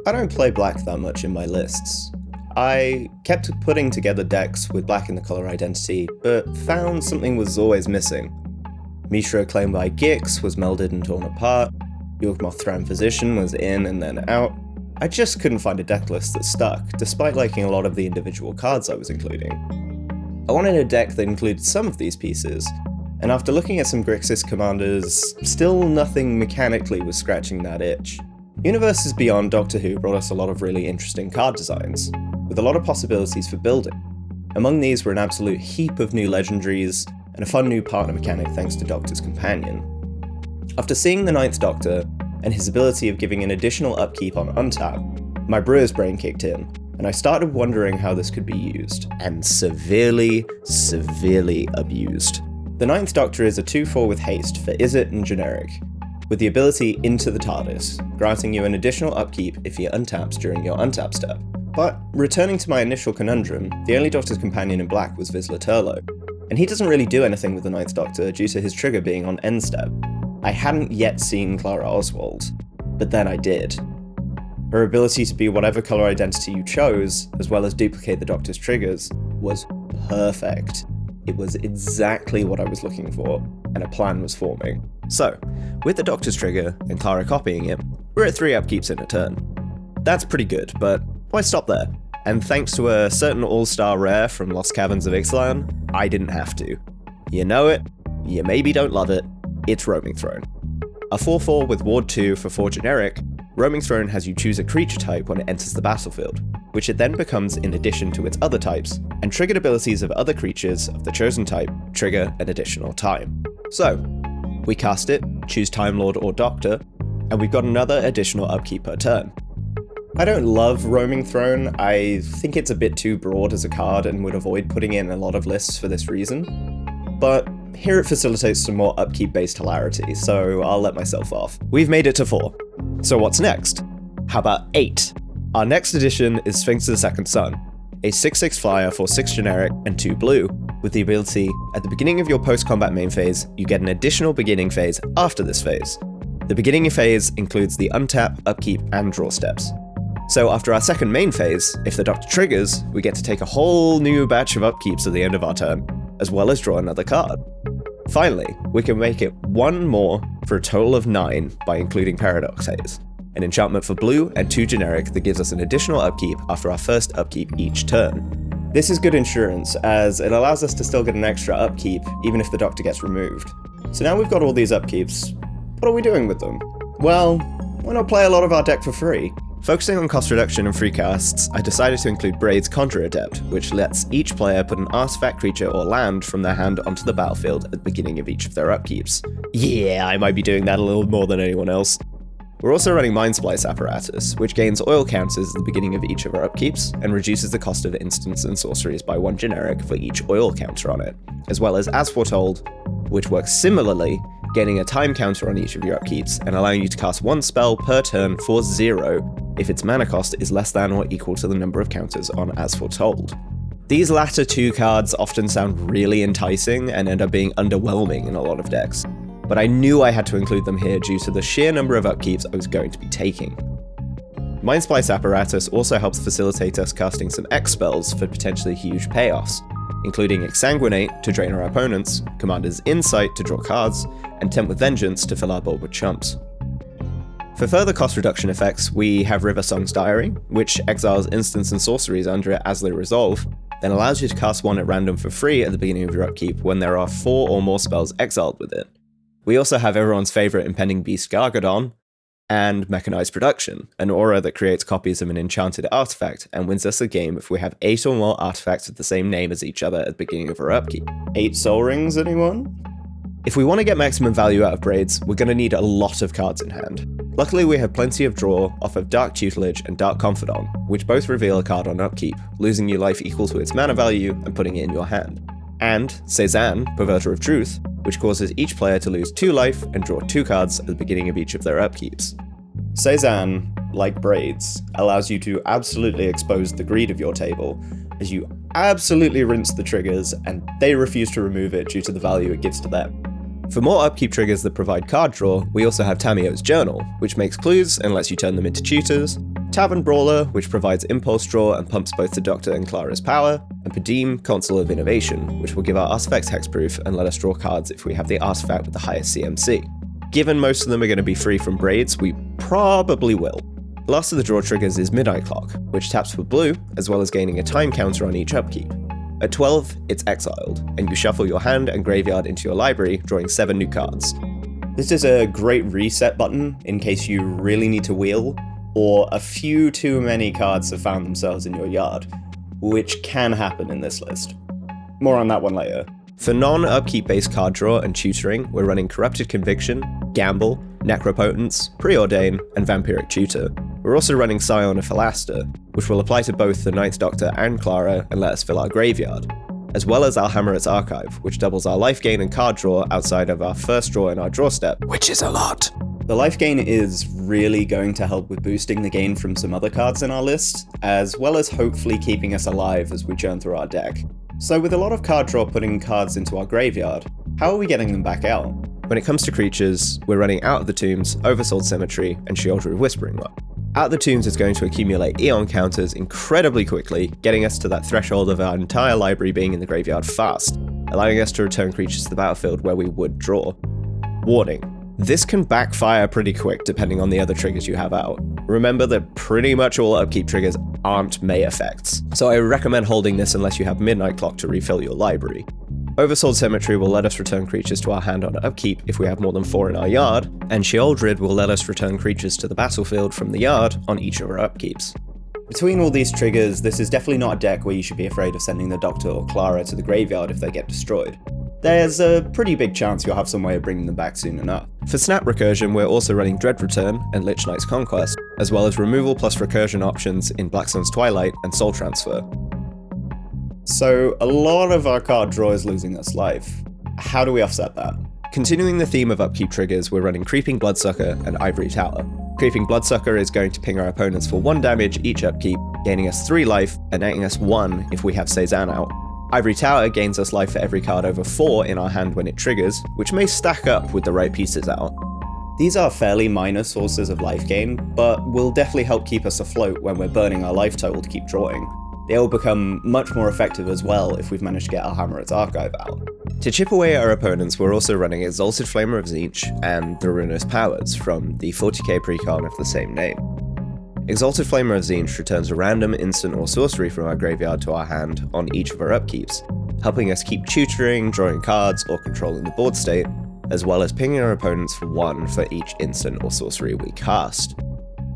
I don't play black that much in my lists. I kept putting together decks with black in the color identity, but found something was always missing. Mishra claimed by Gix was melded and torn apart, Yawgmoth Thran Physician was in and then out. I just couldn't find a deck list that stuck, despite liking a lot of the individual cards I was including. I wanted a deck that included some of these pieces, and after looking at some Grixis commanders, still nothing mechanically was scratching that itch. Universes Beyond Doctor Who brought us a lot of really interesting card designs, with a lot of possibilities for building. Among these were an absolute heap of new legendaries, and a fun new partner mechanic thanks to Doctor's Companion. After seeing the Ninth Doctor, and his ability of giving an additional upkeep on untap, my brewer's brain kicked in, and I started wondering how this could be used, and severely abused. The Ninth Doctor is a 2/4 with haste for Izzet and generic, with the ability Into the TARDIS, granting you an additional upkeep if he untaps during your untap step. But, returning to my initial conundrum, the only Doctor's Companion in black was Vizsla Turlo, and he doesn't really do anything with the Ninth Doctor due to his trigger being on end step. I hadn't yet seen Clara Oswald, but then I did. Her ability to be whatever colour identity you chose, as well as duplicate the Doctor's triggers, was perfect. It was exactly what I was looking for, and a plan was forming. So, with the Doctor's trigger and Clara copying it, we're at 3 upkeeps in a turn. That's pretty good, but why stop there? And thanks to a certain all-star rare from Lost Caverns of Ixalan, I didn't have to. You know it, you maybe don't love it, it's Roaming Throne. A 4/4 with Ward 2 for 4 generic, Roaming Throne has you choose a creature type when it enters the battlefield, which it then becomes in addition to its other types, and triggered abilities of other creatures of the chosen type trigger an additional time. So, we cast it, choose Time Lord or Doctor, and we've got another additional upkeep per turn. I don't love Roaming Throne, I think it's a bit too broad as a card and would avoid putting it in a lot of lists for this reason, but here it facilitates some more upkeep-based hilarity, so I'll let myself off. We've made it to 4. So what's next? How about 8? Our next addition is Sphinx of the Second Sun, a 6/6 flyer for 6 generic and 2 blue, with the ability, at the beginning of your post-combat main phase, you get an additional beginning phase after this phase. The beginning phase includes the untap, upkeep, and draw steps. So after our second main phase, if the Doctor triggers, we get to take a whole new batch of upkeeps at the end of our turn, as well as draw another card. Finally, we can make it 1 more for a total of 9 by including Paradox Haze, an enchantment for blue and 2 generic that gives us an additional upkeep after our first upkeep each turn. This is good insurance, as it allows us to still get an extra upkeep even if the Doctor gets removed. So now we've got all these upkeeps, what are we doing with them? Well, why not play a lot of our deck for free? Focusing on cost reduction and free casts, I decided to include Braid's Conjure Adept, which lets each player put an artifact, creature, or land from their hand onto the battlefield at the beginning of each of their upkeeps. Yeah, I might be doing that a little more than anyone else. We're also running Mind Splice Apparatus, which gains oil counters at the beginning of each of our upkeeps, and reduces the cost of instants and sorceries by 1 generic for each oil counter on it, as well as Foretold, which works similarly, gaining a time counter on each of your upkeeps, and allowing you to cast 1 spell per turn for 0 if its mana cost is less than or equal to the number of counters on As Foretold. These latter 2 cards often sound really enticing and end up being underwhelming in a lot of decks, but I knew I had to include them here due to the sheer number of upkeeps I was going to be taking. Mind Splice Apparatus also helps facilitate us casting some X spells for potentially huge payoffs, including Exsanguinate to drain our opponents, Commander's Insight to draw cards, and Tempt with Vengeance to fill our board with chumps. For further cost reduction effects, we have River Song's Diary, which exiles instants and sorceries under it as they resolve, then allows you to cast 1 at random for free at the beginning of your upkeep when there are 4 or more spells exiled with it. We also have everyone's favourite Impending Beast Gargadon, and Mechanized Production, an aura that creates copies of an enchanted artifact and wins us a game if we have 8 or more artifacts with the same name as each other at the beginning of our upkeep. 8 Soul Rings, anyone? If we want to get maximum value out of Braids, we're going to need a lot of cards in hand. Luckily we have plenty of draw off of Dark Tutelage and Dark Confidant, which both reveal a card on upkeep, losing you life equal to its mana value and putting it in your hand. And Cezanne, Perverter of Truth, which causes each player to lose 2 life and draw 2 cards at the beginning of each of their upkeeps. Cezanne, like Braids, allows you to absolutely expose the greed of your table, as you absolutely rinse the triggers and they refuse to remove it due to the value it gives to them. For more upkeep triggers that provide card draw, we also have Tamio's Journal, which makes clues and lets you turn them into tutors, Tavern Brawler, which provides impulse draw and pumps both the Doctor and Clara's power, and Padim, Console of Innovation, which will give our artifacts hexproof and let us draw cards if we have the artifact with the highest CMC. Given most of them are going to be free from braids, we probably will. Last of the draw triggers is Midnight Clock, which taps for blue, as well as gaining a time counter on each upkeep. At 12, it's exiled, and you shuffle your hand and graveyard into your library, drawing 7 new cards. This is a great reset button in case you really need to wheel, or a few too many cards have found themselves in your yard, which can happen in this list. More on that one later. For non-upkeep-based card draw and tutoring, we're running Corrupted Conviction, Gamble, Necropotence, Preordain, and Vampiric Tutor. We're also running Scion of Philaster, which will apply to both the Ninth Doctor and Clara and let us fill our graveyard, as well as Alhammarret's Archive, which doubles our life gain and card draw outside of our first draw in our draw step, which is a lot. The life gain is really going to help with boosting the gain from some other cards in our list, as well as hopefully keeping us alive as we churn through our deck. So with a lot of card draw putting cards into our graveyard, how are we getting them back out? When it comes to creatures, we're running Out of the Tombs, Oversold Cemetery, and Sheoldred Whispering Well. Out of the Tombs is going to accumulate Eon counters incredibly quickly, getting us to that threshold of our entire library being in the graveyard fast, allowing us to return creatures to the battlefield where we would draw. Warning. This can backfire pretty quick depending on the other triggers you have out. Remember that pretty much all upkeep triggers aren't May effects, so I recommend holding this unless you have Midnight Clock to refill your library. Oversold Cemetery will let us return creatures to our hand on upkeep if we have more than 4 in our yard, and Sheoldred will let us return creatures to the battlefield from the yard on each of our upkeeps. Between all these triggers, this is definitely not a deck where you should be afraid of sending the Doctor or Clara to the graveyard if they get destroyed. There's a pretty big chance you'll have some way of bringing them back soon enough. For Snap Recursion, we're also running Dread Return and Lich Knight's Conquest, as well as removal plus recursion options in Black Sun's Twilight and Soul Transfer. So a lot of our card draw is losing us life. How do we offset that? Continuing the theme of upkeep triggers, we're running Creeping Bloodsucker and Ivory Tower. Creeping Bloodsucker is going to ping our opponents for 1 damage each upkeep, gaining us 3 life and netting us 1 if we have Cezanne out. Ivory Tower gains us life for every card over 4 in our hand when it triggers, which may stack up with the right pieces out. These are fairly minor sources of life gain, but will definitely help keep us afloat when we're burning our life total to keep drawing. They'll become much more effective as well if we've managed to get Alhammarret's Archive out. To chip away at our opponents, we're also running Exalted Flamer of Tzeentch and the Ruinous Powers from the 40k precon of the same name. Exalted Flamer of Tzeentch returns a random instant or sorcery from our graveyard to our hand on each of our upkeeps, helping us keep tutoring, drawing cards, or controlling the board state, as well as pinging our opponents for 1 for each instant or sorcery we cast.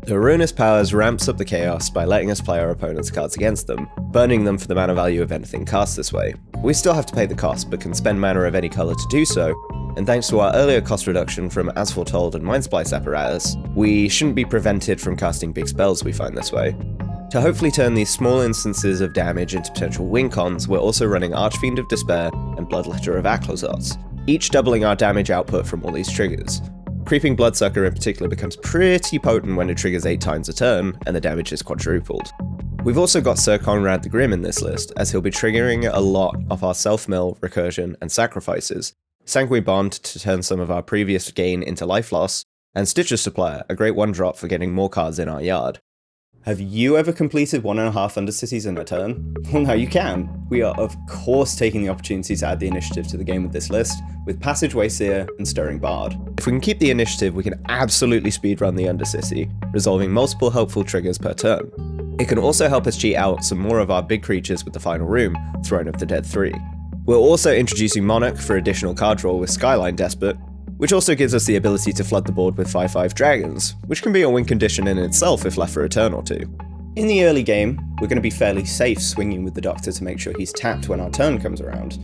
The Ruinous Powers ramps up the chaos by letting us play our opponent's cards against them, burning them for the mana value of anything cast this way. We still have to pay the cost, but can spend mana of any colour to do so, and thanks to our earlier cost reduction from As Foretold and Mind Splice Apparatus, we shouldn't be prevented from casting big spells we find this way. To hopefully turn these small instances of damage into potential win cons, we're also running Archfiend of Despair and Bloodletter of Aclazotz, each doubling our damage output from all these triggers. Creeping Bloodsucker in particular becomes pretty potent when it triggers 8 times a turn, and the damage is quadrupled. We've also got Sir Conrad the Grim in this list, as he'll be triggering a lot of our self-mill, recursion, and sacrifices, Sanguine Bond to turn some of our previous gain into life loss, and Stitcher's Supplier, a great 1-drop for getting more cards in our yard. Have you ever completed 1.5 Undercities in a turn? Well, no, you can. We are, of course, taking the opportunity to add the initiative to the game with this list, with Passageway Seer and Stirring Bard. If we can keep the initiative, we can absolutely speedrun the Undercity, resolving multiple helpful triggers per turn. It can also help us cheat out some more of our big creatures with the final room, Throne of the Dead 3. We're also introducing Monarch for additional card draw with Skyline Despot, which also gives us the ability to flood the board with 5/5 dragons, which can be a win condition in itself if left for a turn or 2. In the early game, we're going to be fairly safe swinging with the Doctor to make sure he's tapped when our turn comes around,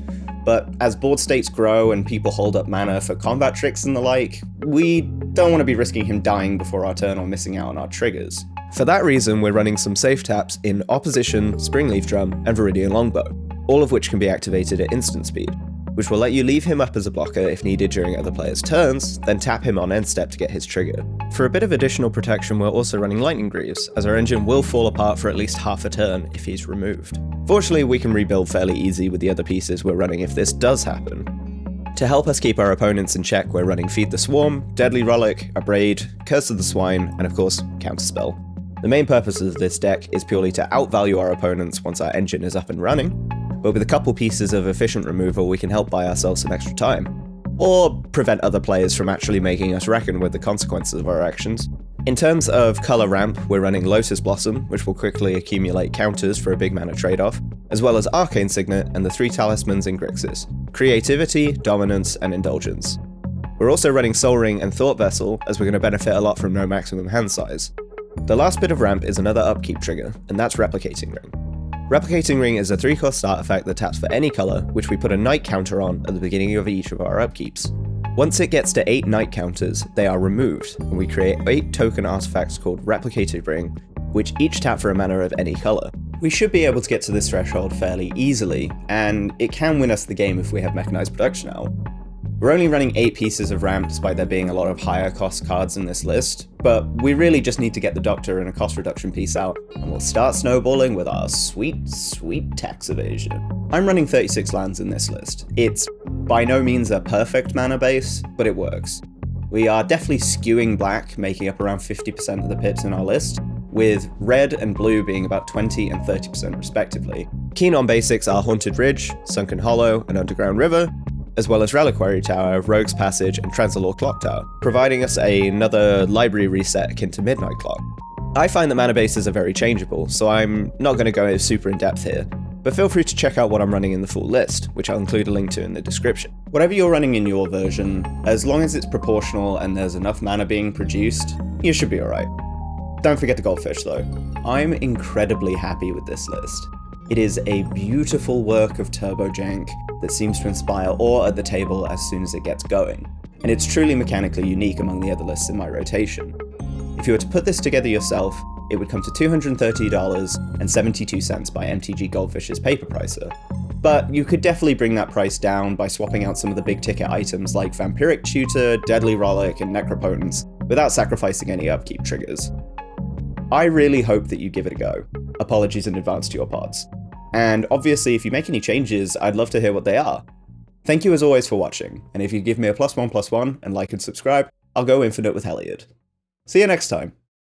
but as board states grow and people hold up mana for combat tricks and the like, we don't want to be risking him dying before our turn or missing out on our triggers. For that reason, we're running some safe taps in Opposition, Springleaf Drum, and Viridian Longbow, all of which can be activated at instant speed, which will let you leave him up as a blocker if needed during other players' turns, then tap him on end step to get his trigger. For a bit of additional protection, we're also running Lightning Greaves, as our engine will fall apart for at least half a turn if he's removed. Fortunately, we can rebuild fairly easy with the other pieces we're running if this does happen. To help us keep our opponents in check, we're running Feed the Swarm, Deadly Rollick, Abrade, Curse of the Swine, and of course, Counterspell. The main purpose of this deck is purely to outvalue our opponents once our engine is up and running, but with a couple pieces of efficient removal we can help buy ourselves some extra time, or prevent other players from actually making us reckon with the consequences of our actions. In terms of colour ramp, we're running Lotus Blossom, which will quickly accumulate counters for a big mana trade-off, as well as Arcane Signet and the 3 talismans in Grixis: Creativity, Dominance, and Indulgence. We're also running Soul Ring and Thought Vessel, as we're going to benefit a lot from no maximum hand size. The last bit of ramp is another upkeep trigger, and that's Replicating Ring. Replicating Ring is a 3-cost start effect that taps for any colour, which we put a night counter on at the beginning of each of our upkeeps. Once it gets to 8 night counters, they are removed, and we create 8 token artifacts called Replicated Ring, which each tap for a mana of any colour. We should be able to get to this threshold fairly easily, and it can win us the game if we have Mechanized Production out. We're only running 8 pieces of ramp despite there being a lot of higher cost cards in this list, but we really just need to get the Doctor and a cost reduction piece out, and we'll start snowballing with our sweet, sweet tax evasion. I'm running 36 lands in this list. It's by no means a perfect mana base, but it works. We are definitely skewing black, making up around 50% of the pips in our list, with red and blue being about 20 and 30% respectively. Keen on basics are Haunted Ridge, Sunken Hollow, and Underground River, as well as Reliquary Tower, Rogue's Passage, and Transalore Clock Tower, providing us another library reset akin to Midnight Clock. I find that mana bases are very changeable, so I'm not going to go super in depth here, but feel free to check out what I'm running in the full list, which I'll include a link to in the description. Whatever you're running in your version, as long as it's proportional and there's enough mana being produced, you should be alright. Don't forget the goldfish though. I'm incredibly happy with this list. It is a beautiful work of turbo jank that seems to inspire awe at the table as soon as it gets going, and it's truly mechanically unique among the other lists in my rotation. If you were to put this together yourself, it would come to $230.72 by MTG Goldfish's paper pricer. But you could definitely bring that price down by swapping out some of the big ticket items like Vampiric Tutor, Deadly Rollick, and Necropotence without sacrificing any upkeep triggers. I really hope that you give it a go. Apologies in advance to your pods. And obviously, if you make any changes, I'd love to hear what they are. Thank you as always for watching, and if you give me a +1/+1 and like and subscribe, I'll go infinite with Heliod. See you next time.